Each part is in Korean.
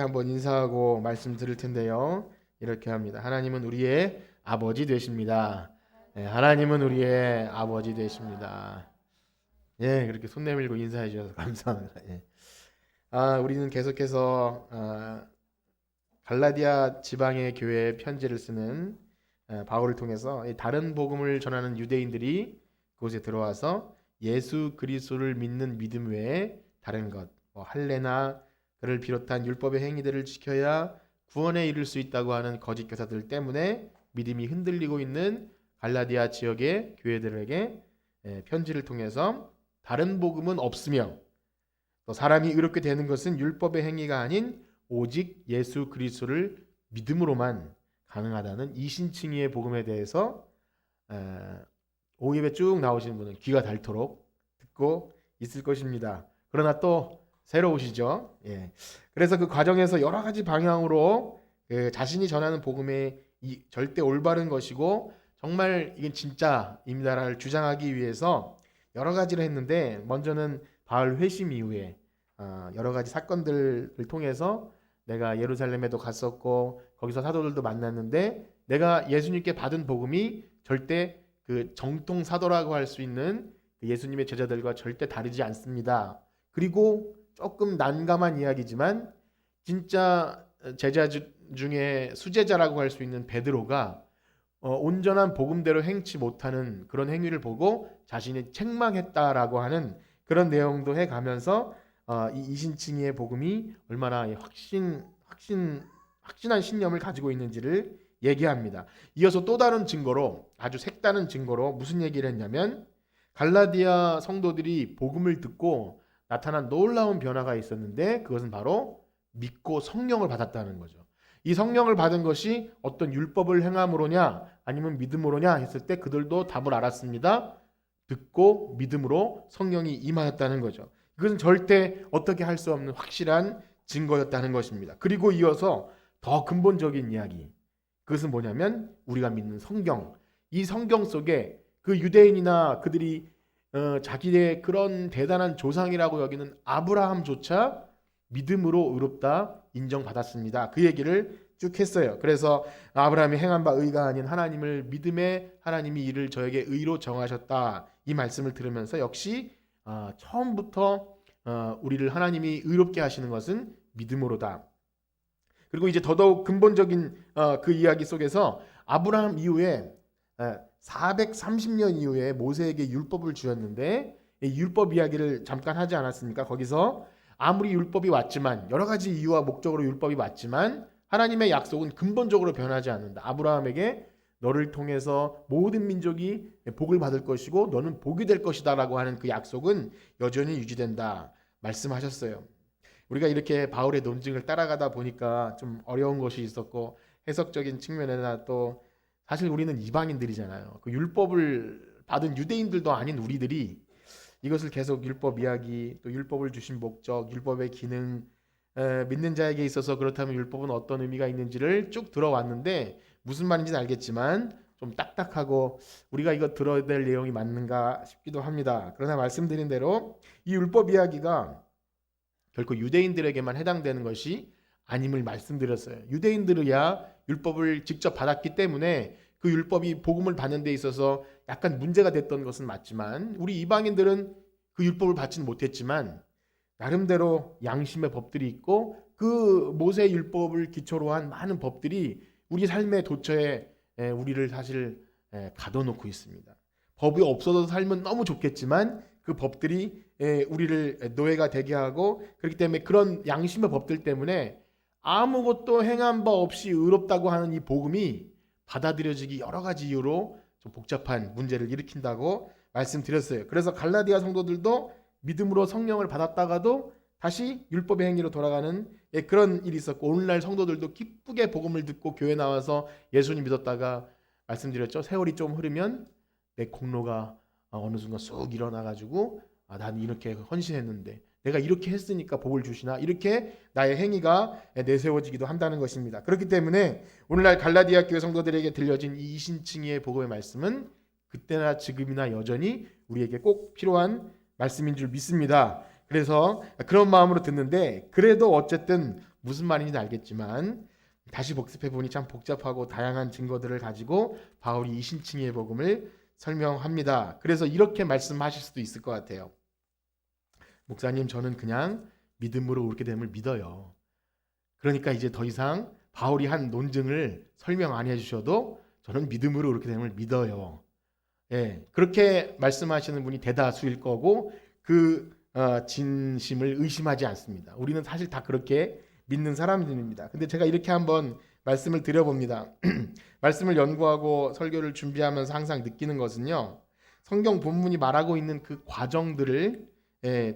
한번 인사하고 말씀 드릴 텐데요. 이렇게 합니다. 하나님은 우리의 아버지 되십니다. 하나님은 우리의 아버지 되십니다. 예, 그렇게 손 내밀고 인사해 주셔서 감사합니다. 예. 우리는 계속해서 갈라디아 지방의 교회에 편지를 쓰는 바울을 통해서 다른 복음을 전하는 유대인들이 그곳에 들어와서 예수 그리스도를 믿는 믿음 외에 다른 것, 할례나 그를 비롯한 율법의 행위들을 지켜야 구원에 이를 수 있다고 하는 거짓 교사들 때문에 믿음이 흔들리고 있는 갈라디아 지역의 교회들에게 편지를 통해서 다른 복음은 없으며 또 사람이 의롭게 되는 것은 율법의 행위가 아닌 오직 예수 그리스도를 믿음으로만 가능하다는 이신칭의의 복음에 대해서 오입에 쭉 나오시는 분은 귀가 닳도록 듣고 있을 것입니다. 그러나 또 새로우시죠. 예. 그래서 그 과정에서 여러 가지 방향으로 자신이 전하는 복음이 절대 올바른 것이고 정말 이건 진짜입니다를 주장하기 위해서 여러 가지를 했는데, 먼저는 바울 회심 이후에 여러 가지 사건들을 통해서 내가 예루살렘에도 갔었고 거기서 사도들도 만났는데 내가 예수님께 받은 복음이 절대 그 정통 사도라고 할 수 있는 예수님의 제자들과 절대 다르지 않습니다. 그리고 조금 난감한 이야기지만 진짜 제자 중에 수제자라고 할 수 있는 베드로가 온전한 복음대로 행치 못하는 그런 행위를 보고 자신이 책망했다라고 하는 그런 내용도 해가면서 이 이신칭의의 복음이 얼마나 확신한 신념을 가지고 있는지를 얘기합니다. 이어서 또 다른 증거로, 아주 색다른 증거로 무슨 얘기를 했냐면, 갈라디아 성도들이 복음을 듣고 나타난 놀라운 변화가 있었는데 그것은 바로 믿고 성령을 받았다는 거죠. 이 성령을 받은 것이 어떤 율법을 행함으로냐 아니면 믿음으로냐 했을 때 그들도 답을 알았습니다. 듣고 믿음으로 성령이 임하였다는 거죠. 이것은 절대 어떻게 할 수 없는 확실한 증거였다는 것입니다. 그리고 이어서 더 근본적인 이야기, 그것은 뭐냐면 우리가 믿는 성경, 이 성경 속에 그 유대인이나 그들이 자기의 그런 대단한 조상이라고 여기는 아브라함조차 믿음으로 의롭다 인정받았습니다. 그 얘기를 쭉 했어요. 그래서 아브라함이 행한 바 의가 아닌 하나님을 믿음에 하나님이 이를 저에게 의로 정하셨다, 이 말씀을 들으면서 역시 처음부터 우리를 하나님이 의롭게 하시는 것은 믿음으로다. 그리고 이제 더더욱 근본적인 그 이야기 속에서 아브라함 이후에 430년 이후에 모세에게 율법을 주었는데, 이 율법 이야기를 잠깐 하지 않았습니까? 거기서 아무리 율법이 왔지만, 여러 가지 이유와 목적으로 율법이 왔지만 하나님의 약속은 근본적으로 변하지 않는다. 아브라함에게 너를 통해서 모든 민족이 복을 받을 것이고 너는 복이 될 것이다 라고 하는 그 약속은 여전히 유지된다 말씀하셨어요. 우리가 이렇게 바울의 논증을 따라가다 보니까 좀 어려운 것이 있었고, 해석적인 측면에나 또 사실 우리는 이방인들이잖아요. 그 율법을 받은 유대인들도 아닌 우리들이 이것을 계속 율법 이야기, 또 율법을 주신 목적, 율법의 기능, 믿는 자에게 있어서 그렇다면 율법은 어떤 의미가 있는지를 쭉 들어왔는데, 무슨 말인지는 알겠지만 좀 딱딱하고 우리가 이거 들어야 될 내용이 맞는가 싶기도 합니다. 그러나 말씀드린 대로 이 율법 이야기가 결코 유대인들에게만 해당되는 것이 아님을 말씀드렸어요. 유대인들이야 율법을 직접 받았기 때문에 그 율법이 복음을 받는 데 있어서 약간 문제가 됐던 것은 맞지만, 우리 이방인들은 그 율법을 받지는 못했지만 나름대로 양심의 법들이 있고 그 모세 율법을 기초로 한 많은 법들이 우리 삶의 도처에 우리를 사실 가둬놓고 있습니다. 법이 없어도 살면 너무 좋겠지만 그 법들이 우리를 노예가 되게 하고, 그렇기 때문에 그런 양심의 법들 때문에 아무것도 행한 바 없이 의롭다고 하는 이 복음이 받아들여지기 여러 가지 이유로 좀 복잡한 문제를 일으킨다고 말씀드렸어요. 그래서 갈라디아 성도들도 믿음으로 성령을 받았다가도 다시 율법의 행위로 돌아가는 그런 일이 있었고, 오늘날 성도들도 기쁘게 복음을 듣고 교회 나와서 예수님 믿었다가 말씀드렸죠. 세월이 좀 흐르면 내 공로가 어느 순간 쑥 일어나가지고 나는 이렇게 헌신했는데 내가 이렇게 했으니까 복을 주시나, 이렇게 나의 행위가 내세워지기도 한다는 것입니다. 그렇기 때문에 오늘날 갈라디아 교회 성도들에게 들려진 이 이신칭의의 복음의 말씀은 그때나 지금이나 여전히 우리에게 꼭 필요한 말씀인 줄 믿습니다. 그래서 그런 마음으로 듣는데, 그래도 어쨌든 무슨 말인지 알겠지만 다시 복습해 보니 참 복잡하고 다양한 증거들을 가지고 바울이 이신칭의 복음을 설명합니다. 그래서 이렇게 말씀하실 수도 있을 것 같아요. 목사님, 저는 그냥 믿음으로 옳게 됨을 믿어요. 그러니까 이제 더 이상 바울이 한 논증을 설명 안 해주셔도 저는 믿음으로 옳게 됨을 믿어요. 예, 그렇게 말씀하시는 분이 대다수일 거고 그 진심을 의심하지 않습니다. 우리는 사실 다 그렇게 믿는 사람들입니다. 근데 제가 이렇게 한번 말씀을 드려봅니다. 말씀을 연구하고 설교를 준비하면서 항상 느끼는 것은요, 성경 본문이 말하고 있는 그 과정들을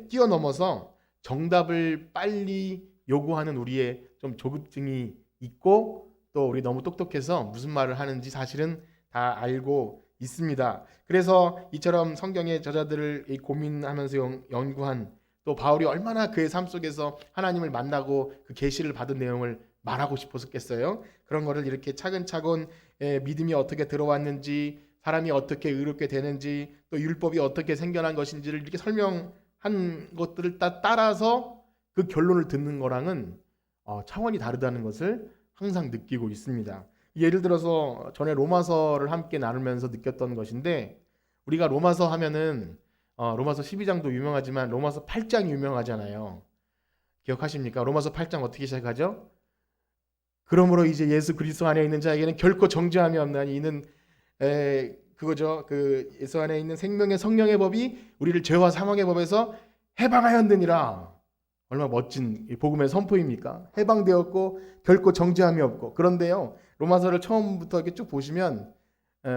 뛰어넘어서 정답을 빨리 요구하는 우리의 좀 조급증이 있고, 또 우리 너무 똑똑해서 무슨 말을 하는지 사실은 다 알고 있습니다. 그래서 이처럼 성경의 저자들을 고민하면서 연구한, 또 바울이 얼마나 그의 삶 속에서 하나님을 만나고 그 계시를 받은 내용을 말하고 싶었겠어요. 그런 거를 이렇게 차근차근 믿음이 어떻게 들어왔는지, 사람이 어떻게 의롭게 되는지, 또 율법이 어떻게 생겨난 것인지를 이렇게 설명한 것들을 따라서 그 결론을 듣는 거랑은 차원이 다르다는 것을 항상 느끼고 있습니다. 예를 들어서 전에 로마서를 함께 나누면서 느꼈던 것인데, 우리가 로마서 하면은 로마서 12장도 유명하지만 로마서 8장이 유명하잖아요. 기억하십니까? 로마서 8장 어떻게 시작하죠? 그러므로 이제 예수 그리스도 안에 있는 자에게는 결코 정죄함이 없나니 이는 그거죠. 그 예수 안에 있는 생명의 성령의 법이 우리를 죄와 사망의 법에서 해방하였느니라. 얼마나 멋진 복음의 선포입니까? 해방되었고 결코 정죄함이 없고. 그런데요, 로마서를 처음부터 이렇게 쭉 보시면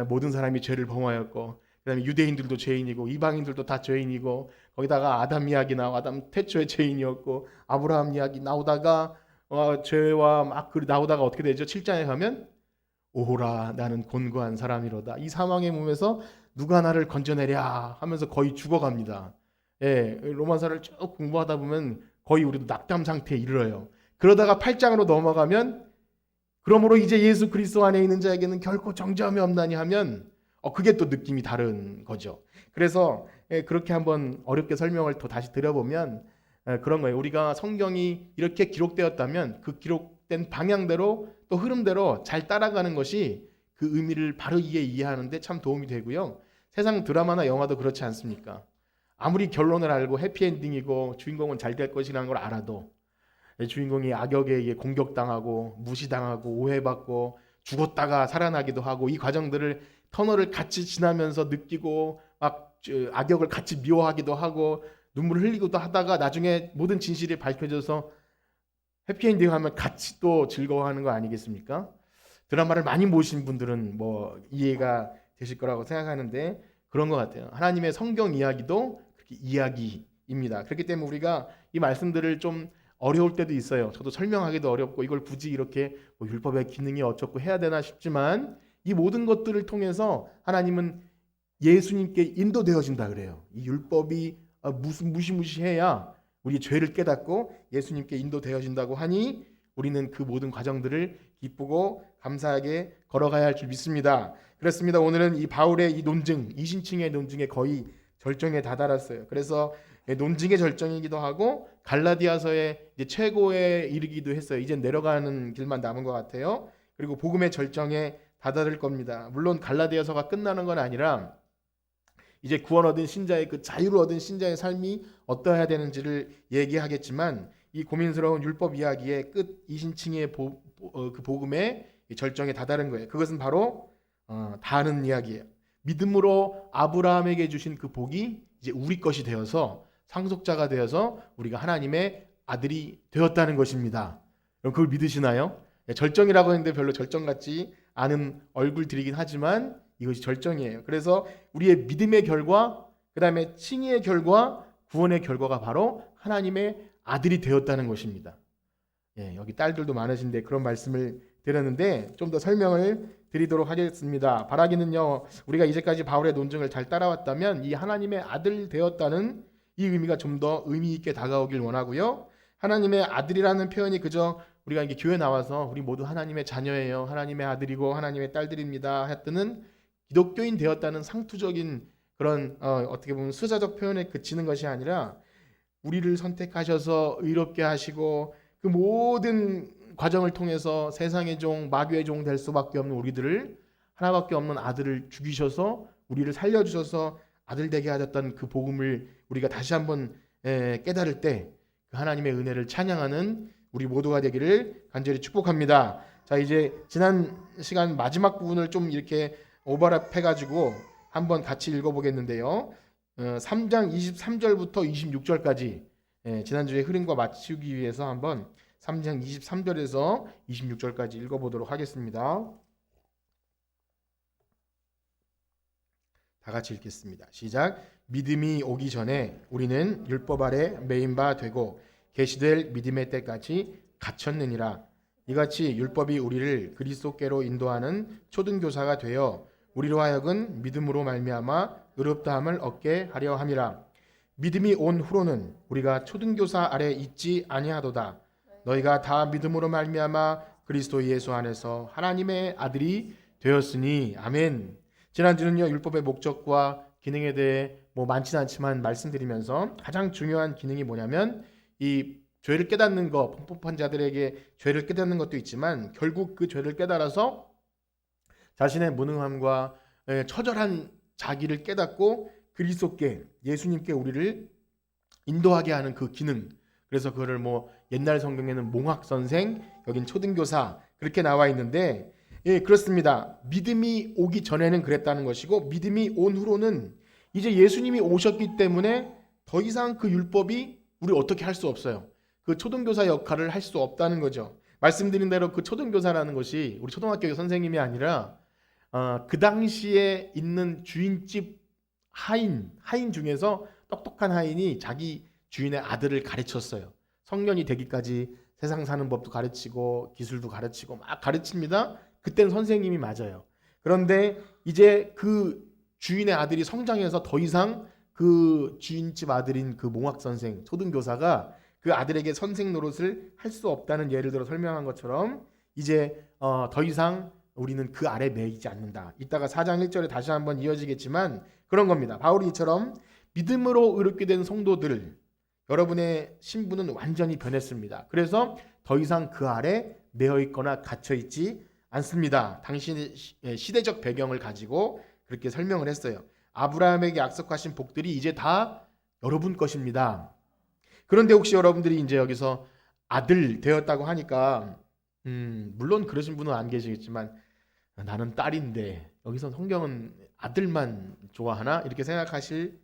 모든 사람이 죄를 범하였고, 그다음에 유대인들도 죄인이고 이방인들도 다 죄인이고, 거기다가 아담 이야기 나오고 아담 태초의 죄인이었고, 아브라함 이야기 나오다가 죄와 막 나오다가 어떻게 되죠? 7장에 가면 오호라 나는 곤고한 사람이로다, 이 사망의 몸에서 누가 나를 건져내랴 하면서 거의 죽어갑니다. 예, 로마서를 쭉 공부하다 보면 거의 우리도 낙담 상태에 이르러요. 그러다가 8장으로 넘어가면 그러므로 이제 예수 그리스도 안에 있는 자에게는 결코 정죄함이 없나니 하면 그게 또 느낌이 다른 거죠. 그래서 그렇게 한번 어렵게 설명을 더 다시 드려보면 그런 거예요. 우리가 성경이 이렇게 기록되었다면 그 기록된 방향대로 또 흐름대로 잘 따라가는 것이 그 의미를 바로 이해하는데 참 도움이 되고요. 세상 드라마나 영화도 그렇지 않습니까? 아무리 결론을 알고 해피엔딩이고 주인공은 잘 될 것이라는 걸 알아도 주인공이 악역에 의해 공격당하고 무시당하고 오해받고 죽었다가 살아나기도 하고, 이 과정들을 터널을 같이 지나면서 느끼고 막 악역을 같이 미워하기도 하고 눈물을 흘리기도 하다가 나중에 모든 진실이 밝혀져서 해피엔딩 하면 같이 또 즐거워하는 거 아니겠습니까? 드라마를 많이 보신 분들은 뭐 이해가 되실 거라고 생각하는데 그런 것 같아요. 하나님의 성경 이야기도 그렇게 이야기입니다. 그렇기 때문에 우리가 이 말씀들을 좀 어려울 때도 있어요. 저도 설명하기도 어렵고 이걸 굳이 이렇게 뭐 율법의 기능이 어쩌고 해야 되나 싶지만, 이 모든 것들을 통해서 하나님은 예수님께 인도되어진다 그래요. 이 율법이 무슨 무시무시해야 우리 죄를 깨닫고 예수님께 인도되어진다고 하니 우리는 그 모든 과정들을 기쁘고 감사하게 걸어가야 할 줄 믿습니다. 그렇습니다. 오늘은 이 바울의 이 논증, 이신칭의 논증에 거의 절정에 다다랐어요. 그래서 논증의 절정이기도 하고 갈라디아서의 이제 최고에 이르기도 했어요. 이제 내려가는 길만 남은 것 같아요. 그리고 복음의 절정에 다다를 겁니다. 물론 갈라디아서가 끝나는 건 아니라 이제 구원 얻은 신자의 그 자유를 얻은 신자의 삶이 어떠해야 되는지를 얘기하겠지만, 이 고민스러운 율법 이야기의 끝 이신칭의 그 복음의 절정에 다다른 거예요. 그것은 바로 다 아는 이야기예요. 믿음으로 아브라함에게 주신 그 복이 이제 우리 것이 되어서 상속자가 되어서 우리가 하나님의 아들이 되었다는 것입니다. 여러분 그걸 믿으시나요? 절정이라고 했는데 별로 절정 같지 않은 얼굴들이긴 하지만 이것이 절정이에요. 그래서 우리의 믿음의 결과, 그 다음에 칭의의 결과, 구원의 결과가 바로 하나님의 아들이 되었다는 것입니다. 여기 딸들도 많으신데 그런 말씀을 드렸는데 좀 더 설명을 드리도록 하겠습니다. 바라기는요, 우리가 이제까지 바울의 논증을 잘 따라왔다면 이 하나님의 아들 되었다는 이 의미가 좀 더 의미 있게 다가오길 원하고요. 하나님의 아들이라는 표현이 그저 우리가 이게 교회 나와서 우리 모두 하나님의 자녀예요, 하나님의 아들이고 하나님의 딸들입니다 했더는 기독교인 되었다는 상투적인 그런 어떻게 보면 수자적 표현에 그치는 것이 아니라 우리를 선택하셔서 의롭게 하시고 그 모든 과정을 통해서 세상의 종, 마귀의 종 될 수밖에 없는 우리들을 하나밖에 없는 아들을 죽이셔서 우리를 살려주셔서 아들 되게 하셨던 그 복음을 우리가 다시 한번 깨달을 때 그 하나님의 은혜를 찬양하는 우리 모두가 되기를 간절히 축복합니다. 자, 이제 지난 시간 마지막 부분을 좀 이렇게 오버랩 해가지고 한번 같이 읽어보겠는데요. 3장 23절부터 26절까지 지난주에 흐름과 맞추기 위해서 한번 3장 23절에서 26절까지 읽어보도록 하겠습니다. 다 같이 읽겠습니다. 시작. 믿음이 오기 전에 우리는 율법 아래 매인 바 되고 계시될 믿음의 때까지 갇혔느니라. 이같이 율법이 우리를 그리스도께로 인도하는 초등교사가 되어 우리로 하여금 믿음으로 말미암아 의롭다함을 얻게 하려 함이라. 믿음이 온 후로는 우리가 초등교사 아래 있지 아니하도다. 너희가 다 믿음으로 말미암아 그리스도 예수 안에서 하나님의 아들이 되었으니. 아멘. 지난주는요, 율법의 목적과 기능에 대해 많지는 않지만 말씀드리면서 가장 중요한 기능이 뭐냐면 이 죄를 깨닫는 것, 범법한 자들에게 죄를 깨닫는 것도 있지만 결국 그 죄를 깨달아서 자신의 무능함과 처절한 자기를 깨닫고 그리스도께, 예수님께 우리를 인도하게 하는 그 기능. 그래서 그거를 옛날 성경에는 몽학선생, 여긴 초등교사 그렇게 나와 있는데, 그렇습니다. 믿음이 오기 전에는 그랬다는 것이고 믿음이 온 후로는 이제 예수님이 오셨기 때문에 더 이상 그 율법이 우리 어떻게 할 수 없어요. 그 초등교사 역할을 할 수 없다는 거죠. 말씀드린 대로 그 초등교사라는 것이 우리 초등학교 선생님이 아니라 그 당시에 있는 주인집 하인 중에서 똑똑한 하인이 자기 주인의 아들을 가르쳤어요. 성년이 되기까지 세상 사는 법도 가르치고 기술도 가르치고 막 가르칩니다. 그때는 선생님이 맞아요. 그런데 이제 그 주인의 아들이 성장해서 더 이상 그 주인집 아들인 그 몽학 선생, 초등교사가 그 아들에게 선생 노릇을 할 수 없다는 예를 들어 설명한 것처럼 이제 더 이상 우리는 그 아래 매이지 않는다. 이따가 4장 1절에 다시 한번 이어지겠지만 그런 겁니다. 바울이 이처럼 믿음으로 의롭게 된 성도들, 여러분의 신분은 완전히 변했습니다. 그래서 더 이상 그 아래 매여 있거나 갇혀 있지 않습니다. 당신의 시대적 배경을 가지고 그렇게 설명을 했어요. 아브라함에게 약속하신 복들이 이제 다 여러분 것입니다. 그런데 혹시 여러분들이 이제 여기서 아들 되었다고 하니까 물론 그러신 분은 안 계시겠지만 나는 딸인데 여기서 성경은 아들만 좋아하나? 이렇게 생각하실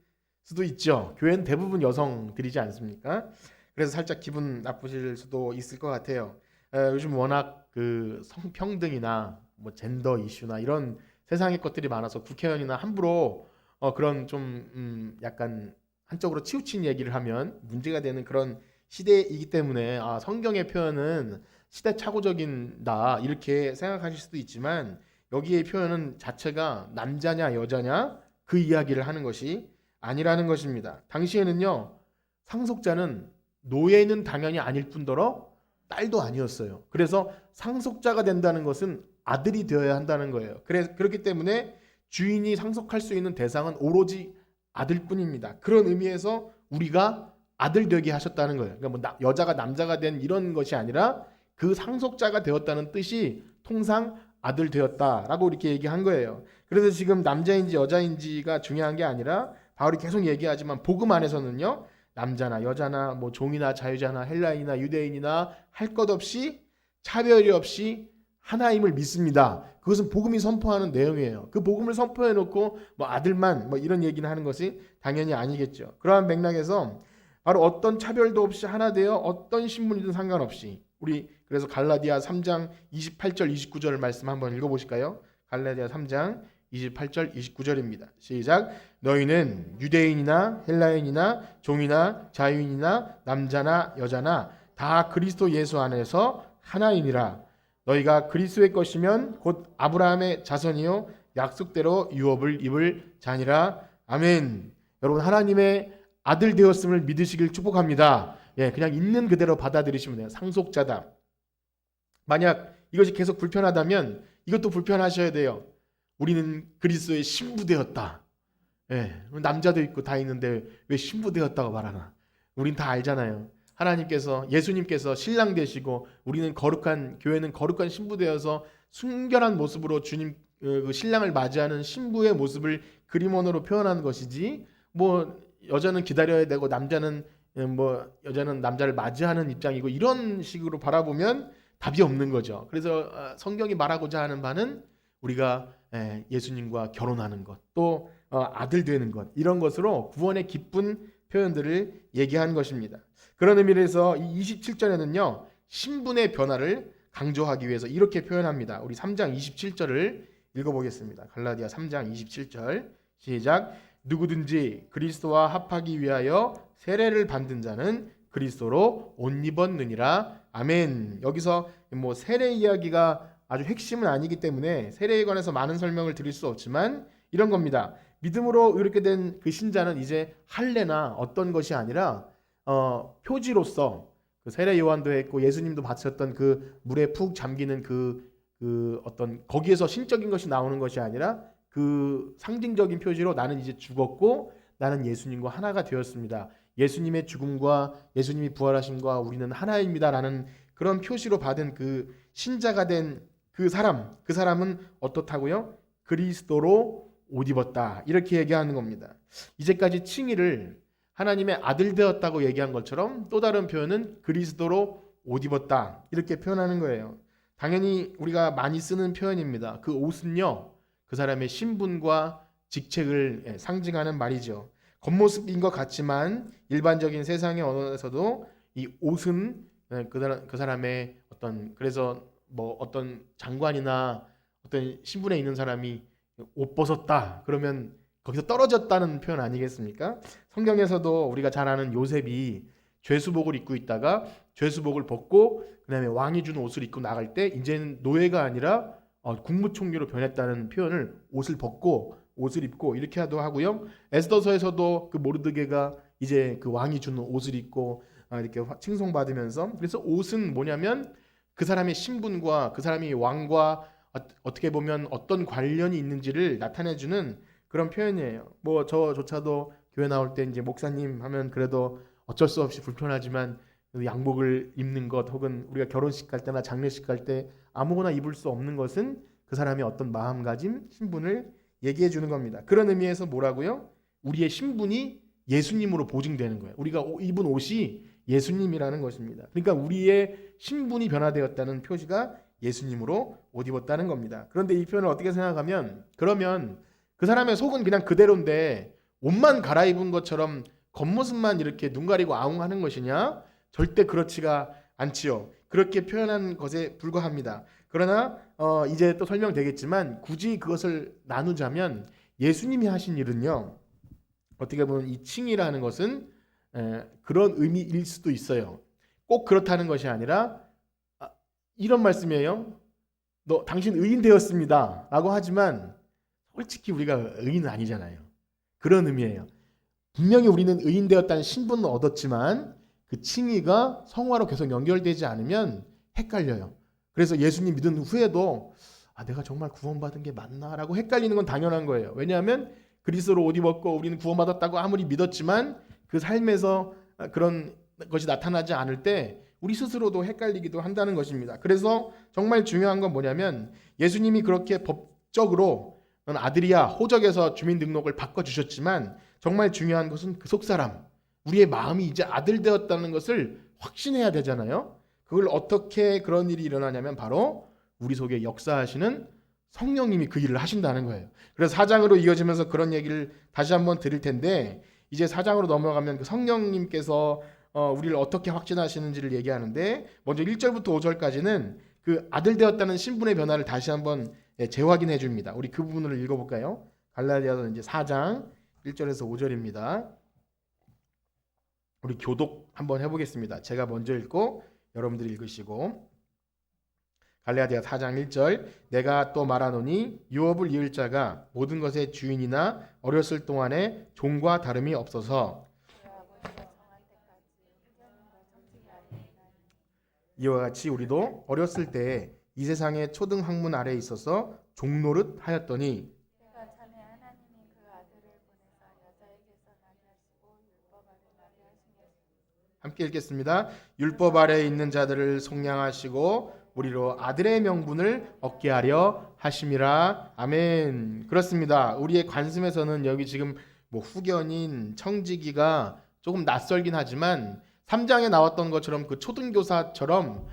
수도 있죠. 교회는 대부분 여성들이지 않습니까? 그래서 살짝 기분 나쁘실 수도 있을 것 같아요. 요즘 워낙 그 성평등이나 젠더 이슈나 이런 세상의 것들이 많아서 국회의원이나 함부로 그런 좀 약간 한쪽으로 치우친 얘기를 하면 문제가 되는 그런 시대이기 때문에 성경의 표현은 시대착오적인다 이렇게 생각하실 수도 있지만 여기의 표현은 자체가 남자냐 여자냐 그 이야기를 하는 것이 아니라는 것입니다. 당시에는요, 상속자는 노예는 당연히 아닐 뿐더러 딸도 아니었어요. 그래서 상속자가 된다는 것은 아들이 되어야 한다는 거예요. 그렇기 때문에 주인이 상속할 수 있는 대상은 오로지 아들뿐입니다. 그런 의미에서 우리가 아들 되게 하셨다는 거예요. 그러니까 여자가 남자가 된 이런 것이 아니라 그 상속자가 되었다는 뜻이 통상 아들 되었다라고 이렇게 얘기한 거예요. 그래서 지금 남자인지 여자인지가 중요한 게 아니라 바울이 계속 얘기하지만 복음 안에서는요, 남자나 여자나 종이나 자유자나 헬라인이나 유대인이나 할 것 없이 차별이 없이 하나임을 믿습니다. 그것은 복음이 선포하는 내용이에요. 그 복음을 선포해 놓고 아들만 이런 얘기는 하는 것이 당연히 아니겠죠. 그러한 맥락에서 바로 어떤 차별도 없이 하나 되어 어떤 신분이든 상관없이 우리 그래서 갈라디아 3장 28절 29절 말씀 한번 읽어보실까요? 갈라디아 3장 28절 29절입니다. 시작. 너희는 유대인이나 헬라인이나 종이나 자유인이나 남자나 여자나 다 그리스도 예수 안에서 하나이니라. 너희가 그리스도의 것이면 곧 아브라함의 자손이요 약속대로 유업을 입을 자니라. 아멘. 여러분 하나님의 아들 되었음을 믿으시길 축복합니다. 그냥 있는 그대로 받아들이시면 돼요. 상속자다. 만약 이것이 계속 불편하다면 이것도 불편하셔야 돼요. 우리는 그리스도의 신부되었다. 남자도 있고 다 있는데 왜 신부되었다고 말하나? 우린 다 알잖아요. 하나님께서 예수님께서 신랑 되시고 우리는 거룩한 교회는 거룩한 신부 되어서 순결한 모습으로 주님 그 신랑을 맞이하는 신부의 모습을 그림원으로 표현하는 것이지 뭐 여자는 기다려야 되고 남자는 뭐 여자는 남자를 맞이하는 입장이고 이런 식으로 바라보면 답이 없는 거죠. 그래서 성경이 말하고자 하는 바는 우리가 예수님과 결혼하는 것, 또 아들 되는 것 이런 것으로 구원의 기쁜 표현들을 얘기한 것입니다. 그런 의미에서 이 27절에는요 신분의 변화를 강조하기 위해서 이렇게 표현합니다. 우리 3장 27절을 읽어보겠습니다. 갈라디아 3장 27절 시작. 누구든지 그리스도와 합하기 위하여 세례를 받은 자는 그리스도로 옷 입었느니라. 아멘. 여기서 뭐 세례 이야기가 아주 핵심은 아니기 때문에 세례에 관해서 많은 설명을 드릴 수 없지만 이런 겁니다. 믿음으로 이렇게 된 그 신자는 이제 할례나 어떤 것이 아니라 표지로서 그 세례 요한도 했고 예수님도 바쳤던 그 물에 푹 잠기는 그 어떤 거기에서 신적인 것이 나오는 것이 아니라 그 상징적인 표지로 나는 이제 죽었고 나는 예수님과 하나가 되었습니다. 예수님의 죽음과 예수님이 부활하심과 우리는 하나입니다라는 그런 표시로 받은 그 신자가 된 그 사람은 어떻다고요? 그리스도로 옷 입었다 이렇게 얘기하는 겁니다. 이제까지 칭의를 하나님의 아들 되었다고 얘기한 것처럼 또 다른 표현은 그리스도로 옷 입었다 이렇게 표현하는 거예요. 당연히 우리가 많이 쓰는 표현입니다. 그 옷은요 그 사람의 신분과 직책을 상징하는 말이죠. 겉모습인 것 같지만 일반적인 세상의 언어에서도 이 옷은 그 사람의 그래서 뭐 어떤 장관이나 어떤 신분에 있는 사람이 옷 벗었다 그러면 거기서 떨어졌다는 표현 아니겠습니까? 성경에서도 우리가 잘 아는 요셉이 죄수복을 입고 있다가 죄수복을 벗고 그다음에 왕이 준 옷을 입고 나갈 때 이제는 노예가 아니라 국무총리로 변했다는 표현을 옷을 벗고 옷을 입고 이렇게 하고요. 에스더서에서도 그 모르드게가 이제 그 왕이 준 옷을 입고 이렇게 칭송받으면서 그래서 옷은 뭐냐면 그 사람의 신분과 그 사람이 왕과 어떻게 보면 어떤 관련이 있는지를 나타내주는 그런 표현이에요. 뭐 저조차도 교회 나올 때 이제 목사님 하면 그래도 어쩔 수 없이 불편하지만 양복을 입는 것 혹은 우리가 결혼식 갈 때나 장례식 갈 때 아무거나 입을 수 없는 것은 그 사람의 어떤 마음가짐, 신분을 얘기해 주는 겁니다. 그런 의미에서 뭐라고요? 우리의 신분이 예수님으로 보증되는 거예요. 우리가 입은 옷이 예수님이라는 것입니다. 그러니까 우리의 신분이 변화되었다는 표시가 예수님으로 옷 입었다는 겁니다. 그런데 이 표현을 어떻게 생각하면 그러면 그 사람의 속은 그냥 그대로인데 옷만 갈아입은 것처럼 겉모습만 이렇게 눈 가리고 아웅하는 것이냐? 절대 그렇지가 않지요. 그렇게 표현한 것에 불과합니다. 그러나 이제 또 설명되겠지만 굳이 그것을 나누자면 예수님이 하신 일은요. 어떻게 보면 이 칭의라는 것은 그런 의미일 수도 있어요. 꼭 그렇다는 것이 아니라 이런 말씀이에요. 당신 의인 되었습니다 라고 하지만 솔직히 우리가 의인은 아니잖아요. 그런 의미예요. 분명히 우리는 의인 되었다는 신분은 얻었지만 그 칭의가 성화로 계속 연결되지 않으면 헷갈려요. 그래서 예수님 믿은 후에도 내가 정말 구원받은 게 맞나? 라고 헷갈리는 건 당연한 거예요. 왜냐하면 그리스도로 옷 입었고 우리는 구원받았다고 아무리 믿었지만 그 삶에서 그런 것이 나타나지 않을 때 우리 스스로도 헷갈리기도 한다는 것입니다. 그래서 정말 중요한 건 뭐냐면 예수님이 그렇게 법적으로 넌 아들이야 호적에서 주민등록을 바꿔주셨지만 정말 중요한 것은 그 속사람 우리의 마음이 이제 아들 되었다는 것을 확신해야 되잖아요. 그걸 어떻게 그런 일이 일어나냐면 바로 우리 속에 역사하시는 성령님이 그 일을 하신다는 거예요. 그래서 4장으로 이어지면서 그런 얘기를 다시 한번 드릴 텐데 이제 4장으로 넘어가면 그 성령님께서 우리를 어떻게 확신하시는지를 얘기하는데 먼저 1절부터 5절까지는 그 아들 되었다는 신분의 변화를 다시 한번 재확인해 줍니다. 우리 그 부분을 읽어볼까요? 갈라디아서 이제 4장 1절에서 5절입니다. 우리 교독 한번 해보겠습니다. 제가 먼저 읽고 여러분들이 읽으시고 갈라디아 4장 1절 내가 또 말하노니 유업을 이을 자가 모든 것의 주인이나 어렸을 동안에 종과 다름이 없어서 이와 같이 우리도 어렸을 때 이 세상의 초등 학문 아래에 있어서 종노릇 하였더니 내가 전에 하나님이 그 아들을 보내사 여자에게서 나게 하시고 율법 아래 나게 하신 것입니다. 함께 읽겠습니다. 율법 아래에 있는 자들을 속량하시고 우리로 아들의 명분을 얻게 하려 하심이라. 아멘. 그렇습니다. 우리의 관심에서는 여기 지금 뭐 후견인, 청지기가 조금 낯설긴 하지만 3장에 나왔던 것처럼 그 초등교사처럼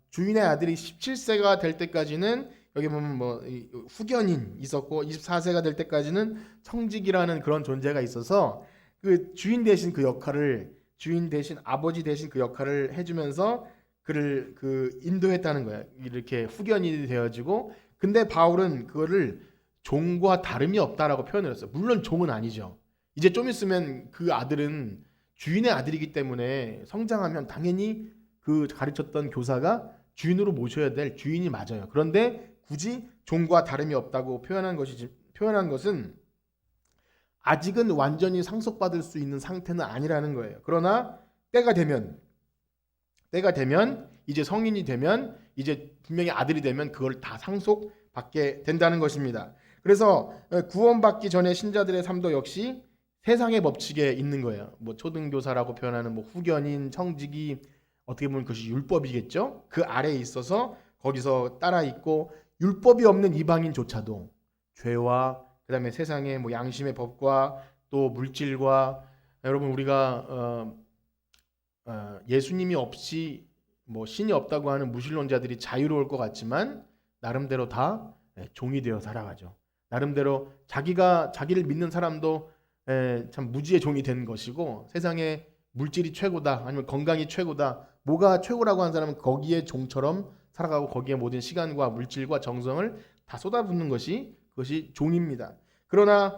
주인의 아들이 17세가 될 때까지는 여기 보면 뭐 후견인 있었고 24세가 될 때까지는 청지기라는 그런 존재가 있어서 그 주인 대신 그 역할을 주인 대신 아버지 대신 그 역할을 해주면서 그를 그 인도했다는 거야. 이렇게 후견인이 되어지고 근데 바울은 그거를 종과 다름이 없다라고 표현을 했어요. 물론 종은 아니죠. 이제 좀 있으면 그 아들은 주인의 아들이기 때문에 성장하면 당연히 그 가르쳤던 교사가 주인으로 모셔야 될 주인이 맞아요. 그런데 굳이 종과 다름이 없다고 표현한 것은 아직은 완전히 상속받을 수 있는 상태는 아니라는 거예요. 그러나 때가 되면 이제 성인이 되면 이제 분명히 아들이 되면 그걸 다 상속받게 된다는 것입니다. 그래서 구원받기 전에 신자들의 삶도 역시 세상의 법칙에 있는 거예요. 뭐 초등교사라고 표현하는 뭐 후견인, 청지기 어떻게 보면 그것이 율법이겠죠. 그 아래에 있어서 거기서 따라 있고 율법이 없는 이방인조차도 죄와 그다음에 세상의 뭐 양심의 법과 또 물질과 여러분 우리가 예수님이 없이 뭐 신이 없다고 하는 무신론자들이 자유로울 것 같지만 나름대로 다 종이 되어 살아가죠. 나름대로 자기를 믿는 사람도 참 무지의 종이 된 것이고 세상에 물질이 최고다 아니면 건강이 최고다 뭐가 최고라고 하는 사람은 거기에 종처럼 살아가고 거기에 모든 시간과 물질과 정성을 다 쏟아붓는 것이 그것이 종입니다. 그러나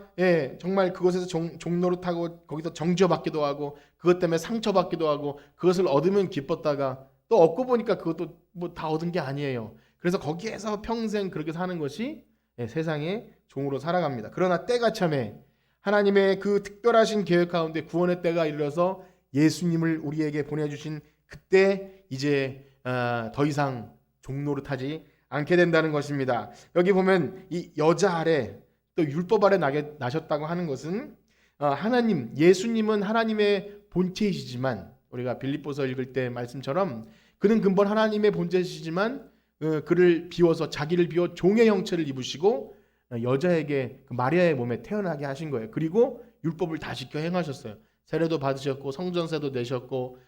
정말 그곳에서 종노릇하고 거기서 정죄받기도 하고 그것 때문에 상처받기도 하고 그것을 얻으면 기뻤다가 또 얻고 보니까 그것도 뭐 다 얻은 게 아니에요. 그래서 거기에서 평생 그렇게 사는 것이 세상의 종으로 살아갑니다. 그러나 때가 참에 하나님의 그 특별하신 계획 가운데 구원의 때가 이르러서 예수님을 우리에게 보내주신 그때 이제 더 이상 종노릇하지 않게 된다는 것입니다. 여기 보면 이 여자 아래 또 율법 아래 나셨다고 하는 것은 하나님 예수님은 하나님의 본체이시지만 우리가 빌립보서 읽을 때 말씀처럼 그는 근본 하나님의 본체이시지만 그를 비워서 자기를 비워 종의 형체를 입으시고 여자에게 그 마리아의 몸에 태어나게 하신 거예요. 그리고 율법을 다 지켜 행하셨어요. 세례도 받으셨고 성전세도 내셨고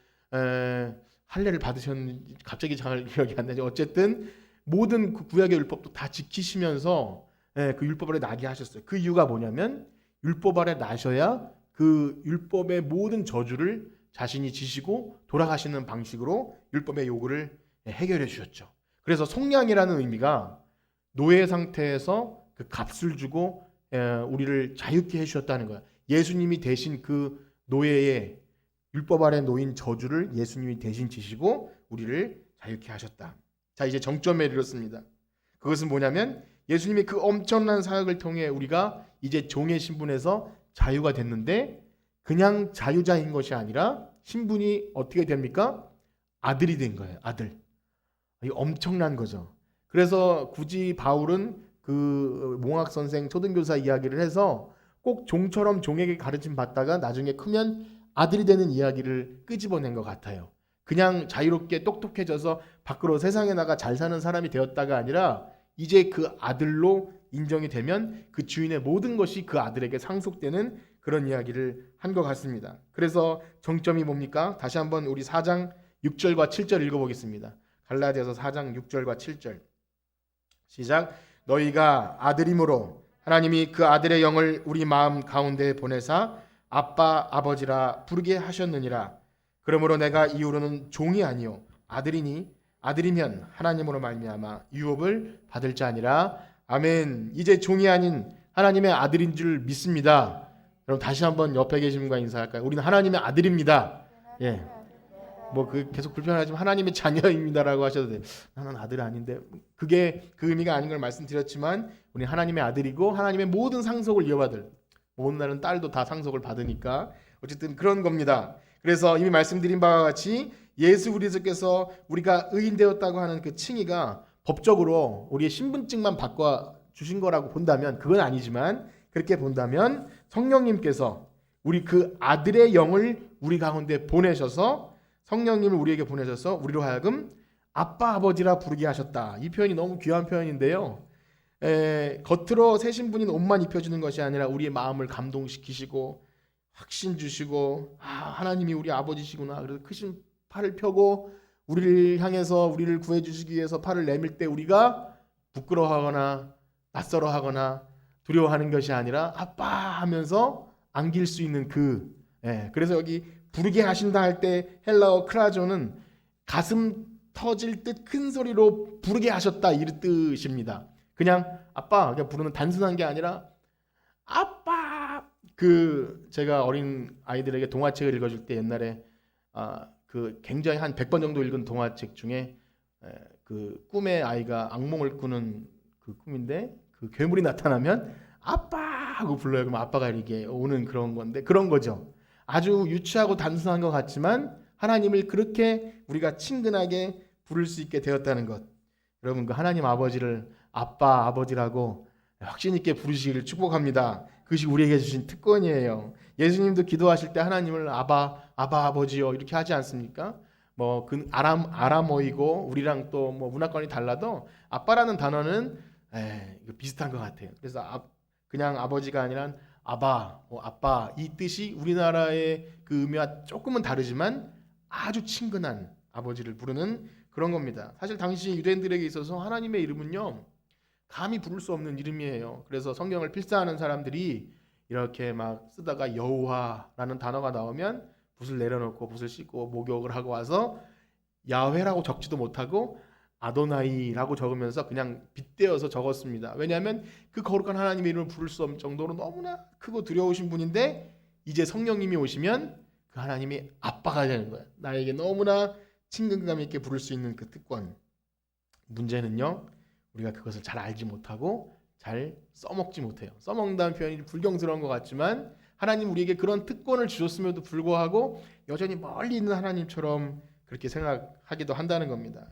할례를 받으셨는지 갑자기 잘 기억이 안 나죠. 어쨌든 모든 그 구약의 율법도 다 지키시면서 그 율법 아래 나게 하셨어요. 그 이유가 뭐냐면 율법 아래 나셔야 그 율법의 모든 저주를 자신이 지시고 돌아가시는 방식으로 율법의 요구를 해결해 주셨죠. 그래서 속량이라는 의미가 노예 상태에서 그 값을 주고 우리를 자유케 해주셨다는 거야. 예수님이 대신 그 노예의 율법 아래 놓인 저주를 예수님이 대신 지시고 우리를 자유케 하셨다. 자 이제 정점에 이르렀습니다. 그것은 뭐냐면 예수님이 그 엄청난 사역을 통해 우리가 이제 종의 신분에서 자유가 됐는데 그냥 자유자인 것이 아니라 신분이 어떻게 됩니까? 아들이 된 거예요. 아들. 이 엄청난 거죠. 그래서 굳이 바울은 그 몽학 선생 초등교사 이야기를 해서 꼭 종처럼 종에게 가르침 받다가 나중에 크면 아들이 되는 이야기를 끄집어낸 것 같아요. 그냥 자유롭게 똑똑해져서 밖으로 세상에 나가 잘 사는 사람이 되었다가 아니라 이제 그 아들로 인정이 되면 그 주인의 모든 것이 그 아들에게 상속되는 그런 이야기를 한 것 같습니다. 그래서 정점이 뭡니까? 다시 한번 우리 4장 6절과 7절 읽어보겠습니다. 갈라디아서 4장 6절과 7절 시작. 너희가 아들임으로 하나님이 그 아들의 영을 우리 마음 가운데 보내사 아빠 아버지라 부르게 하셨느니라. 그러므로 내가 이후로는 종이 아니요 아들이니 아들이면 하나님으로 말미암아 유업을 받을 자니라. 아멘. 이제 종이 아닌 하나님의 아들인 줄 믿습니다. 여러분 다시 한번 옆에 계신 분과 인사할까요? 우리는 하나님의 아들입니다. 예. 뭐 그 계속 불편하지만 하나님의 자녀입니다라고 하셔도 돼요. 나는 아들 아닌데 그게 그 의미가 아닌 걸 말씀드렸지만 우리 하나님의 아들이고 하나님의 모든 상속을 이어받을 모든 날은 딸도 다 상속을 받으니까 어쨌든 그런 겁니다. 그래서 이미 말씀드린 바와 같이 예수 그리스도께서 우리가 의인 되었다고 하는 그 칭의가 법적으로 우리의 신분증만 바꿔 주신 거라고 본다면 그건 아니지만 그렇게 본다면 성령님께서 우리 그 아들의 영을 우리 가운데 보내셔서 성령님을 우리에게 보내셔서 우리로 하여금 아빠 아버지라 부르게 하셨다. 이 표현이 너무 귀한 표현인데요. 겉으로 새 신분인 옷만 입혀주는 것이 아니라 우리의 마음을 감동시키시고 확신 주시고 하나님이 우리 아버지시구나. 그래서 크신 팔을 펴고 우리를 향해서 우리를 구해주시기 위해서 팔을 내밀 때 우리가 부끄러워하거나 낯설어하거나 두려워하는 것이 아니라 아빠 하면서 안길 수 있는 그래서 여기 부르게 하신다 할 때 헬라어 크라조는 가슴 터질 듯 큰 소리로 부르게 하셨다 이 뜻입니다. 그냥 아빠 그냥 부르는 단순한 게 아니라 아빠. 제가 어린 아이들에게 동화책을 읽어줄 때 옛날에 그 굉장히 한 100번 정도 읽은 동화책 중에 그 꿈의 아이가 악몽을 꾸는 그 꿈인데 그 괴물이 나타나면 아빠 하고 불러요. 그럼 아빠가 이렇게 오는 그런 건데 그런 거죠. 아주 유치하고 단순한 것 같지만 하나님을 그렇게 우리가 친근하게 부를 수 있게 되었다는 것. 여러분 그 하나님 아버지를 아빠 아버지라고 확신 있게 부르시기를 축복합니다. 그것이 우리에게 주신 특권이에요. 예수님도 기도하실 때 하나님을 아바 아버지요 이렇게 하지 않습니까? 뭐 그 아람어이고 우리랑 또 뭐 문화권이 달라도 아빠라는 단어는 비슷한 것 같아요. 그래서 그냥 아버지가 아니라 아바, 아빠 이 뜻이 우리나라의 그 의미와 조금은 다르지만 아주 친근한 아버지를 부르는 그런 겁니다. 사실 당시 유대인들에게 있어서 하나님의 이름은요 감히 부를 수 없는 이름이에요. 그래서 성경을 필사하는 사람들이 이렇게 막 쓰다가 여호와라는 단어가 나오면 붓을 내려놓고 붓을 씻고 목욕을 하고 와서 야훼라고 적지도 못하고 아도나이라고 적으면서 그냥 빗대어서 적었습니다. 왜냐하면 그 거룩한 하나님의 이름을 부를 수 없는 정도로 너무나 크고 두려우신 분인데 이제 성령님이 오시면 그 하나님이 아빠가 되는 거예요. 나에게 너무나 친근감 있게 부를 수 있는 그 특권. 문제는요 우리가 그것을 잘 알지 못하고 잘 써먹지 못해요. 써먹는다는 표현이 불경스러운 것 같지만 하나님 우리에게 그런 특권을 주셨음에도 불구하고 여전히 멀리 있는 하나님처럼 그렇게 생각하기도 한다는 겁니다.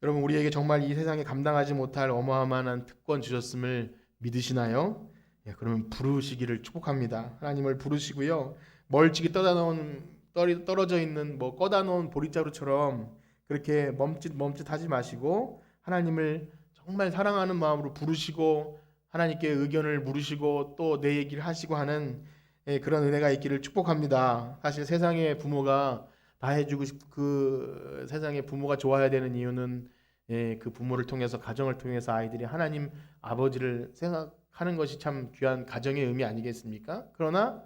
여러분 우리에게 정말 이 세상에 감당하지 못할 어마어마한 특권 주셨음을 믿으시나요? 그러면 부르시기를 축복합니다. 하나님을 부르시고요. 멀찍이 떨어져 있는 뭐 꺼다 놓은 보릿자루처럼 그렇게 멈칫하지 마시고 하나님을 정말 사랑하는 마음으로 부르시고 하나님께 의견을 물으시고 또 내 얘기를 하시고 하는 그런 은혜가 있기를 축복합니다. 사실 세상의 부모가 다 해주고 그 세상의 부모가 좋아야 되는 이유는 그 부모를 통해서 가정을 통해서 아이들이 하나님 아버지를 생각하는 것이 참 귀한 가정의 의미 아니겠습니까? 그러나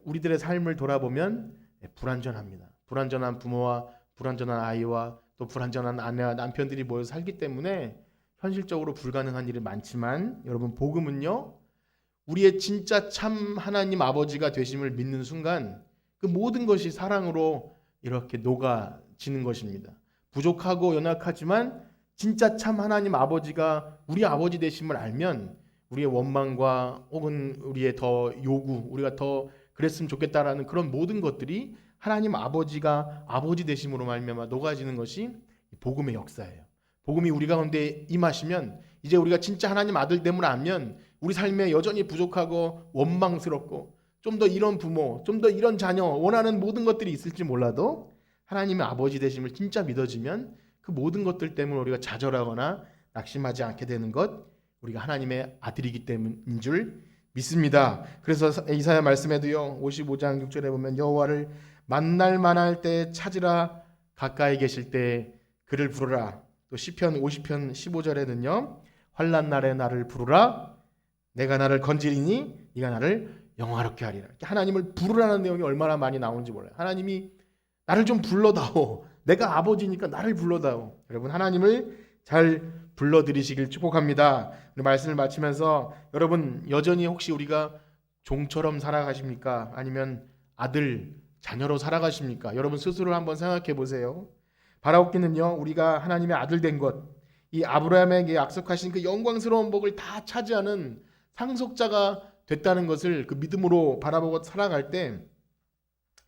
우리들의 삶을 돌아보면 불완전합니다. 불완전한 부모와 불완전한 아이와 또 불완전한 아내와 남편들이 모여 살기 때문에 현실적으로 불가능한 일이 많지만 여러분 복음은요 우리의 진짜 참 하나님 아버지가 되심을 믿는 순간 그 모든 것이 사랑으로 이렇게 녹아지는 것입니다. 부족하고 연약하지만 진짜 참 하나님 아버지가 우리 아버지 되심을 알면 우리의 원망과 혹은 우리의 더 요구 우리가 더 그랬으면 좋겠다라는 그런 모든 것들이 하나님 아버지가 아버지 되심으로 말미암아 녹아지는 것이 복음의 역사예요. 복음이 우리 가운데 임하시면 이제 우리가 진짜 하나님 아들됨을 알면 우리 삶에 여전히 부족하고 원망스럽고 좀 더 이런 부모, 좀 더 이런 자녀 원하는 모든 것들이 있을지 몰라도 하나님의 아버지 되심을 진짜 믿어지면 그 모든 것들 때문에 우리가 좌절하거나 낙심하지 않게 되는 것 우리가 하나님의 아들이기 때문인 줄 믿습니다. 그래서 이사야 말씀에도요 55장 6절에 보면 여호와를 만날 만할 때 찾으라 가까이 계실 때 그를 부르라. 또 시편 50편 15절에는요 환난 날에 나를 부르라 내가 나를 건지리니 네가 나를 영화롭게 하리라. 하나님을 부르라는 내용이 얼마나 많이 나오는지 몰라요. 하나님이 나를 좀 불러다오. 내가 아버지니까 나를 불러다오. 여러분 하나님을 잘 불러드리시길 축복합니다. 말씀을 마치면서 여러분 여전히 혹시 우리가 종처럼 살아가십니까? 아니면 아들, 자녀로 살아가십니까? 여러분 스스로 한번 생각해 보세요. 바라옵기는요 우리가 하나님의 아들 된 것, 이 아브라함에게 약속하신 그 영광스러운 복을 다 차지하는 상속자가 됐다는 것을 그 믿음으로 바라보고 살아갈 때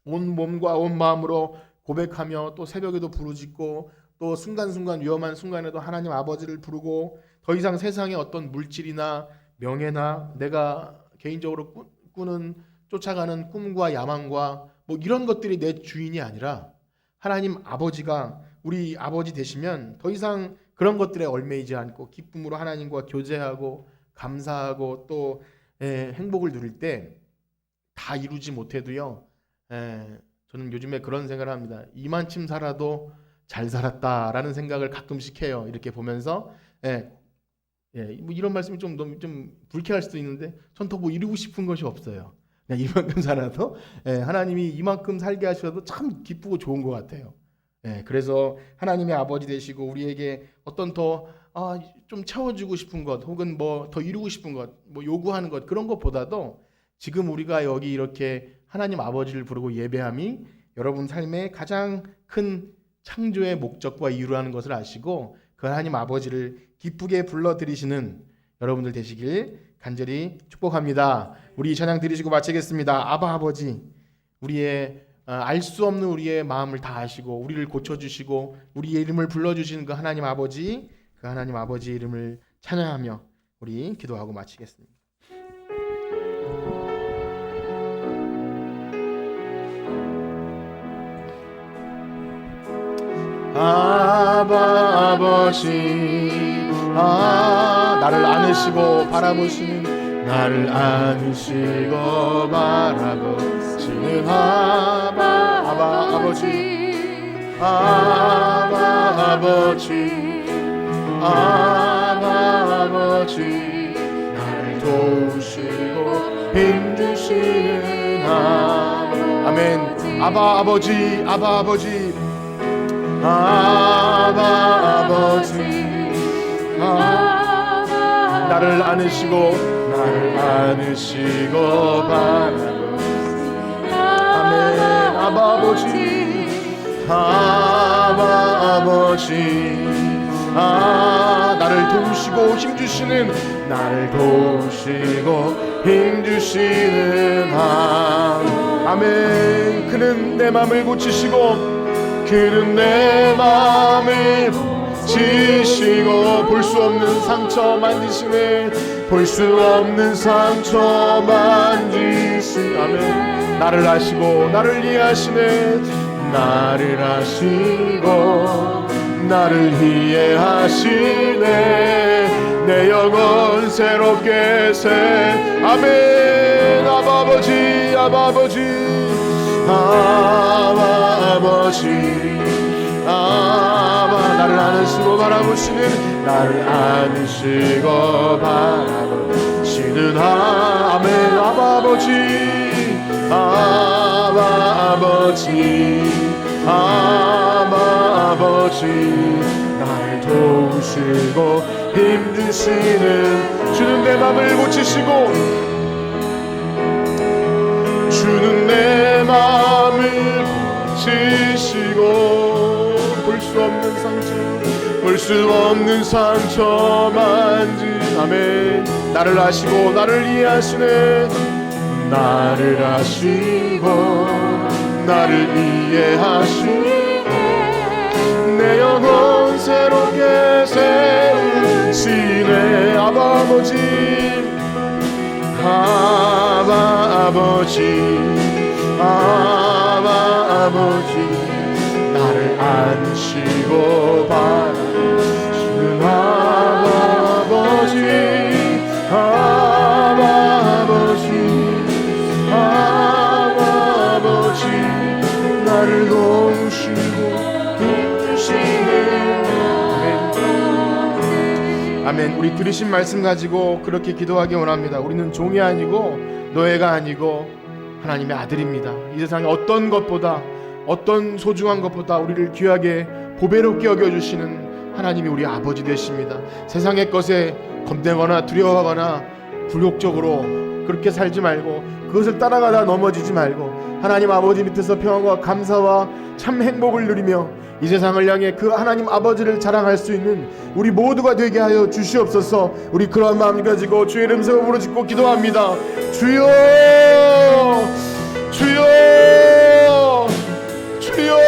온 몸과 온 마음으로 고백하며 또 새벽에도 부르짖고 또 순간순간 위험한 순간에도 하나님 아버지를 부르고 더 이상 세상의 어떤 물질이나 명예나 내가 개인적으로 꾸는 쫓아가는 꿈과 야망과 뭐 이런 것들이 내 주인이 아니라 하나님 아버지가 우리 아버지 되시면 더 이상 그런 것들에 얽매이지 않고 기쁨으로 하나님과 교제하고 감사하고 또 행복을 누릴 때 다 이루지 못해도요. 저는 요즘에 그런 생각을 합니다. 이만큼 살아도 잘 살았다라는 생각을 가끔씩 해요. 이렇게 보면서 뭐 이런 말씀이 좀 너무 좀 불쾌할 수도 있는데 전 더 뭐 이루고 싶은 것이 없어요. 그냥 이만큼 살아도 하나님이 이만큼 살게 하셔도 참 기쁘고 좋은 것 같아요. 그래서 하나님의 아버지 되시고 우리에게 어떤 더 좀 채워주고 싶은 것 혹은 뭐 더 이루고 싶은 것, 뭐 요구하는 것 그런 것보다도 지금 우리가 여기 이렇게 하나님 아버지를 부르고 예배함이 여러분 삶의 가장 큰 창조의 목적과 이유라는 것을 아시고 그 하나님 아버지를 기쁘게 불러드리시는 여러분들 되시길 간절히 축복합니다. 우리 찬양 드리시고 마치겠습니다. 아바 아버지, 우리의 알 수 없는 우리의 마음을 다 아시고 우리를 고쳐주시고 우리의 이름을 불러주시는 그 하나님 아버지, 그 하나님 아버지의 이름을 찬양하며 우리 기도하고 마치겠습니다. 아바 아버지, 나를 안으시고 바라보시는, 나를 안으시고 바라보시는 아바 아버지, 아바 아버지, 아바 아버지, 나를 도우시고 힘주시는 아멘. 아바 아버지, 아바 아버지, 아바 아버지, 나를 안으시고 바라보시는 아멘. 아바 아버지, 아바 아버지, 나를 도우시고 힘주시는, 나를 도우시고 힘주시는 아멘. 그는 내 마음을 고치시고, 그는 내 마음을 고치시고 볼 수 없는 상처 만지시네, 볼 수 없는 상처 만지시네. 아멘. 나를 아시고 나를 이해하시네, 나를 아시고 나를 이해하시네, 내 영혼 새롭게 새. 아멘. 아바 아버지, 아바 아버지, 아바 아버지, 아바, 나를 안으시고 바라보시는, 나를 안으시고 바라보시는 아멘. 아바 아버지, 아바 아버지, 아바 아버지, 나를 도우시고 힘주시는, 주는 내 맘을 고치시고, 주는 내 맘을 고치시고 볼 수 없는 상처 만진 아멘. 나를 아시고 나를 이해하시네, 나를 아시고 나를 이해하시네, 내 영혼 새롭게 세우시네. 아바 아버지, 아바 아버지, 아바 아버지, 나를 안으시고 바라보시는 아바 아버지, 아바 아버지, 아바 아버지, 나를 도우시고 힘주시는 아멘. 아멘. 우리 들으신 말씀 가지고 그렇게 기도하기 원합니다. 우리는 종이 아니고 노예가 아니고 하나님의 아들입니다. 이 세상에 어떤 것보다, 어떤 소중한 것보다 우리를 귀하게 보배롭게 여겨주시는 하나님이 우리 아버지 되십니다. 세상의 것에 겁내거나 두려워하거나 굴욕적으로 그렇게 살지 말고, 그것을 따라가다 넘어지지 말고 하나님 아버지 밑에서 평안과 감사와 참 행복을 누리며 이 세상을 향해 그 하나님 아버지를 자랑할 수 있는 우리 모두가 되게 하여 주시옵소서. 우리 그러한 마음 가지고 주의 이름 세워 부르짖고 기도합니다. 주여, 주여, 주여.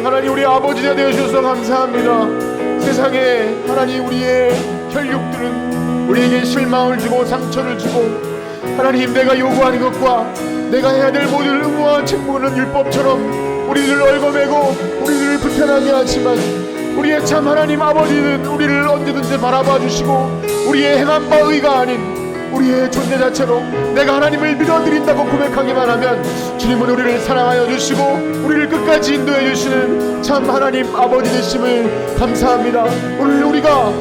하나님 우리 아버지가 되어주셔서 감사합니다. 세상에 하나님 우리의 혈육들은 우리에게 실망을 주고 상처를 주고 하나님, 내가 요구하는 것과 내가 해야 될 모든 의무와 책무는 율법처럼 우리를 얽어매고 우리를 불편하게 하지만 우리의 참 하나님 아버지는 우리를 언제든지 바라봐 주시고 우리의 행한 바 의가 아닌 우리의 존재 자체로 내가 하나님을 믿어드린다고 고백하기만 하면 주님은 우리를 사랑하여 주시고 우리를 끝까지 인도해 주시는 참 하나님 아버지 되심을 감사합니다. 오늘 우리가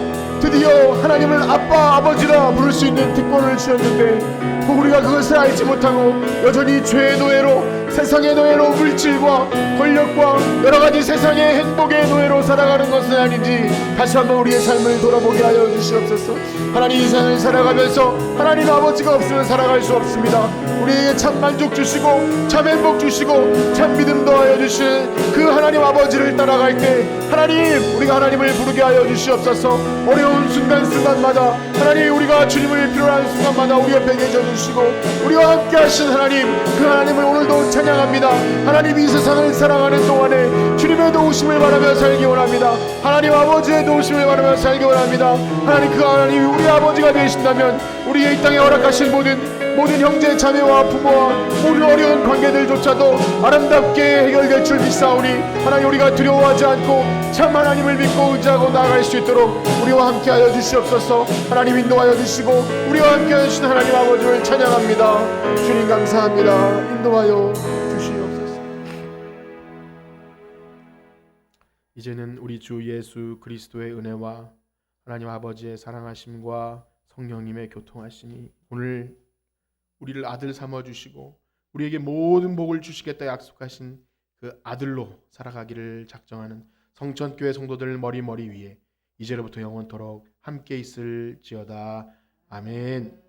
드디어 하나님을 아빠 아버지라 부를 수 있는 특권을 주셨는데 우리가 그것을 알지 못하고 여전히 죄의 노예로, 세상의 노예로, 물질과 권력과 여러가지 세상의 행복의 노예로 살아가는 것은 아닌지 다시 한번 우리의 삶을 돌아보게 하여 주시옵소서. 하나님, 이 세상을 살아가면서 하나님 아버지가 없으면 살아갈 수 없습니다. 우리에게 참 만족 주시고 참 행복 주시고 참 믿음 더하여 주시는 그 하나님 아버지를 따라갈 때 하나님, 우리가 하나님을 부르게 하여 주시옵소서. 어려운 순간순간마다 하나님, 우리가 주님을 필요한 순간마다 우리 옆에 계셔 주시고 우리와 함께 하신 하나님, 그 하나님을 오늘도 찬양합니다. 하나님, 이 세상을 살아가는 동안에 주님의 도우심을 바라며 살기 원합니다. 하나님 아버지의 도우심을 바라며 살기 원합니다. 하나님, 그 하나님이 우리 아버지가 되신다면 우리의 이 땅에 허락하신 모든 형제 자매와 부모와 모든 어려운 관계들조차도 아름답게 해결될 줄 믿사오니 하나님, 우리가 두려워하지 않고 참 하나님을 믿고 의지하고 나아갈 수 있도록 우리와 함께하여 주시옵소서. 하나님, 인도하여 주시고 우리와 함께하여 주신 하나님 아버지를 찬양합니다. 주님 감사합니다. 인도하여 주시옵소서. 이제는 우리 주 예수 그리스도의 은혜와 하나님 아버지의 사랑하심과 성령님의 교통하심이 오늘 우리를 아들 삼아주시고 우리에게 모든 복을 주시겠다 약속하신 그 아들로 살아가기를 작정하는 성천교회 성도들 머리 위에 이제로부터 영원토록 함께 있을지어다. 아멘.